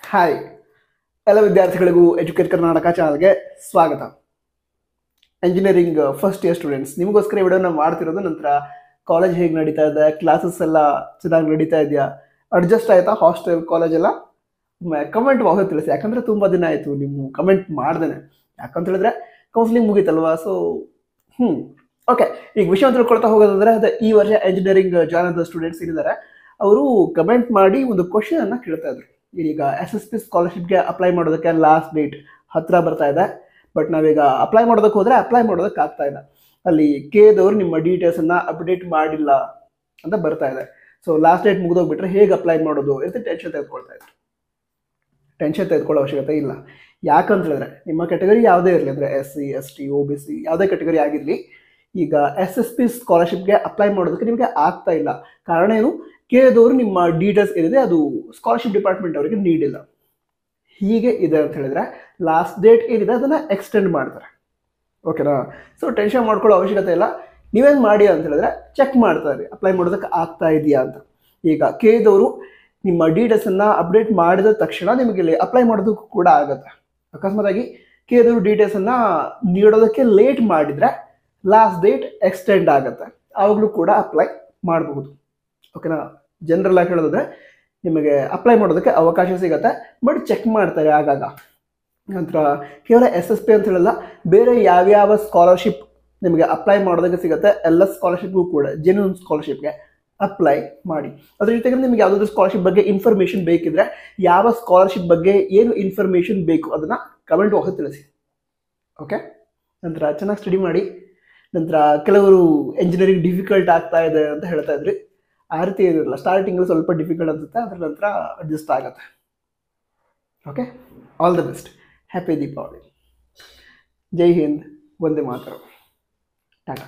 Hi ಎಲ್ಲ ವಿದ್ಯಾರ್ಥಿಗಳಿಗೂ educate Karnataka ಚಾನಲ್ಗೆ ಸ್ವಾಗತ. ಎಂಜಿನಿಯರಿಂಗ್ ಫಸ್ಟ್ ಇಯರ್ ಸ್ಟೂಡೆಂಟ್ಸ್, ನಿಮಗೋಸ್ಕರ ಈ ವಿಡಿಯೋನ ಮಾಡ್ತಿರೋದು. ನಂತರ ಕಾಲೇಜ್ ಹೇಗೆ ನಡೀತಾ ಇದೆ, ಕ್ಲಾಸಸ್ ಎಲ್ಲ ಚೆನ್ನಾಗಿ ನಡೀತಾ ಇದೆಯಾ, ಅಡ್ಜಸ್ಟ್ ಆಯ್ತಾ ಹಾಸ್ಟೆಲ್ ಕಾಲೇಜ್ ಎಲ್ಲ, ಕಮೆಂಟ್ ಬಾಕ್ಸಲ್ಲಿ ತಿಳಿಸಿ. ಯಾಕಂದರೆ ತುಂಬ ದಿನ ಆಯಿತು ನೀವು ಕಮೆಂಟ್ ಮಾಡ್ದೇನೆ. ಯಾಕಂತ ಹೇಳಿದ್ರೆ ಕೌನ್ಸಿಲಿಂಗ್ ಮುಗೀತಲ್ವಾ. ಸೊ ಓಕೆ, ಈಗ ವಿಷಯ ತಿಳ್ಕೊಳ್ತಾ ಹೋಗೋದಂದ್ರೆ ಅದೇ ಈ ವರ್ಷ ಎಂಜಿನಿಯರಿಂಗ್ ಜಾಯ್ನ್ ಆದ ಸ್ಟೂಡೆಂಟ್ಸ್ ಏನಿದ್ದಾರೆ ಅವರು ಕಮೆಂಟ್ ಮಾಡಿ ಒಂದು ಕ್ವಶನ್ ಅನ್ನ ಕೇಳ್ತಾ ಇದ್ರು. ಈಗ SSP ಸ್ಕಾಲರ್ಶಿಪ್ಗೆ ಅಪ್ಲೈ ಮಾಡೋದಕ್ಕೆ ಲಾಸ್ಟ್ ಡೇಟ್ ಹತ್ರ ಬರ್ತಾ ಇದೆ. ಬಟ್ ನಾವೀಗ ಅಪ್ಲೈ ಮಾಡೋದಕ್ಕೆ ಹೋದ್ರೆ ಅಪ್ಲೈ ಮಾಡೋದಕ್ಕೆ ಆಗ್ತಾ ಇಲ್ಲ. ಅಲ್ಲಿ ಕೇದವರು ನಿಮ್ಮ ಡೀಟೇಲ್ಸ್ ಅನ್ನ ಅಪ್ಡೇಟ್ ಮಾಡಿಲ್ಲ ಅಂತ ಬರ್ತಾ ಇದೆ. ಸೊ ಲಾಸ್ಟ್ ಡೇಟ್ ಮುಗಿದೋಗ್ಬಿಟ್ರೆ ಹೇಗೆ ಅಪ್ಲೈ ಮಾಡೋದು ಅಂತ ಟೆನ್ಷನ್ ತೆಗೆದುಕೊಳ್ತಾ ಇದ್ರು. ಟೆನ್ಷನ್ ತೆಗೆದುಕೊಳ್ಳೋ ಅವಶ್ಯಕತೆ ಇಲ್ಲ. ಯಾಕಂತ ಹೇಳಿದ್ರೆ ನಿಮ್ಮ ಕ್ಯಾಟಗರಿ ಯಾವುದೇ ಇರಲಿ, ಅಂದರೆ SC ST OBC ಯಾವುದೇ ಕ್ಯಾಟಗರಿ ಆಗಿರಲಿ, ಈಗ SSP ಸ್ಕಾಲರ್ಶಿಪ್ಗೆ ಅಪ್ಲೈ ಮಾಡೋದಕ್ಕೆ ನಿಮಗೆ ಆಗ್ತಾ ಇಲ್ಲ. ಕಾರಣ ಏನು? ಕೇಳಿದವರು ನಿಮ್ಮ ಡೀಟೇಲ್ಸ್ ಏನಿದೆ ಅದು ಸ್ಕಾಲರ್ಶಿಪ್ ಡಿಪಾರ್ಟ್ಮೆಂಟ್ ಅವರಿಗೆ ನೀಡಿಲ್ಲ. ಹೀಗೆ ಇದೆ ಅಂತ ಹೇಳಿದ್ರೆ ಲಾಸ್ಟ್ ಡೇಟ್ ಏನಿದೆ ಅದನ್ನು ಎಕ್ಸ್ಟೆಂಡ್ ಮಾಡ್ತಾರೆ. ಓಕೆನಾ? ಸೊ ಟೆನ್ಷನ್ ಮಾಡ್ಕೊಳ್ಳೋ ಅವಶ್ಯಕತೆ ಇಲ್ಲ. ನೀವೇನು ಮಾಡಿ ಅಂತ ಹೇಳಿದ್ರೆ ಚೆಕ್ ಮಾಡ್ತಾರೆ ಅಪ್ಲೈ ಮಾಡೋದಕ್ಕೆ ಆಗ್ತಾ ಇದೆಯಾ ಅಂತ. ಈಗ ಕೇಳಿದವರು ನಿಮ್ಮ ಡೀಟೇಲ್ಸನ್ನು ಅಪ್ಡೇಟ್ ಮಾಡಿದ ತಕ್ಷಣ ನಿಮಗೆ ಇಲ್ಲಿ ಅಪ್ಲೈ ಮಾಡೋದಕ್ಕೂ ಕೂಡ ಆಗುತ್ತೆ. ಅಕಸ್ಮಾತಾಗಿ ಕೇಳಿದವರು ಡೀಟೇಲ್ಸನ್ನು ನೀಡೋದಕ್ಕೆ ಲೇಟ್ ಮಾಡಿದರೆ ಲಾಸ್ಟ್ ಡೇಟ್ ಎಕ್ಸ್ಟೆಂಡ್ ಆಗುತ್ತೆ. ಆವಾಗಲೂ ಕೂಡ ಅಪ್ಲೈ ಮಾಡಬಹುದು. ಓಕೆನಾ? ಜನರಲ್ ಆಗಿ ಹೇಳೋದಾದ್ರೆ ನಿಮಗೆ ಅಪ್ಲೈ ಮಾಡೋದಕ್ಕೆ ಅವಕಾಶ ಸಿಗುತ್ತೆ, ಬಟ್ ಚೆಕ್ ಮಾಡ್ತಾರೆ ಆಗಾಗ. ನಂತರ ಕೇವಲ SSP ಅಂತ ಹೇಳಲ್ಲ, ಬೇರೆ ಯಾವ್ಯಾವ ಸ್ಕಾಲರ್ಶಿಪ್ ನಿಮಗೆ ಅಪ್ಲೈ ಮಾಡೋದಕ್ಕೆ ಸಿಗುತ್ತೆ ಎಲ್ಲ ಸ್ಕಾಲರ್ಶಿಪ್ಗೂ ಕೂಡ ಜೆನ್ಯೂನ್ ಸ್ಕಾಲರ್ಶಿಪ್ಗೆ ಅಪ್ಲೈ ಮಾಡಿ. ಅದ್ರ ಜೊತೆಗೆ ನಿಮಗೆ ಯಾವುದಾದ್ರೂ ಸ್ಕಾಲರ್ಶಿಪ್ ಬಗ್ಗೆ ಇನ್ಫಾರ್ಮೇಷನ್ ಬೇಕಿದ್ರೆ, ಯಾವ ಸ್ಕಾಲರ್ಶಿಪ್ ಬಗ್ಗೆ ಏನು ಇನ್ಫಾರ್ಮೇಷನ್ ಬೇಕು ಅದನ್ನು ಕಮೆಂಟ್ ಬಾಕ್ಸಲ್ಲಿ ತಿಳಿಸಿ. ಓಕೆ? ನಂತರ ಚೆನ್ನಾಗಿ ಸ್ಟಡಿ ಮಾಡಿ. ನಂತರ ಕೆಲವರು ಎಂಜಿನಿಯರಿಂಗ್ ಡಿಫಿಕಲ್ಟ್ ಆಗ್ತಾ ಇದೆ ಅಂತ ಹೇಳ್ತಾ ಇದ್ರಿ. ಆ ರೀತಿ ಏನಿರಲ್ಲ, ಸ್ಟಾರ್ಟಿಂಗಲ್ಲಿ ಸ್ವಲ್ಪ ಡಿಫಿಕಲ್ಟ್ ಅನ್ಸುತ್ತೆ, ಅದರ ನಂತರ ಅಡ್ಜಸ್ಟ್ ಆಗುತ್ತೆ. Okay, all the best. Happy Deepavali. Jai Hind, Vande Mataram. Tata.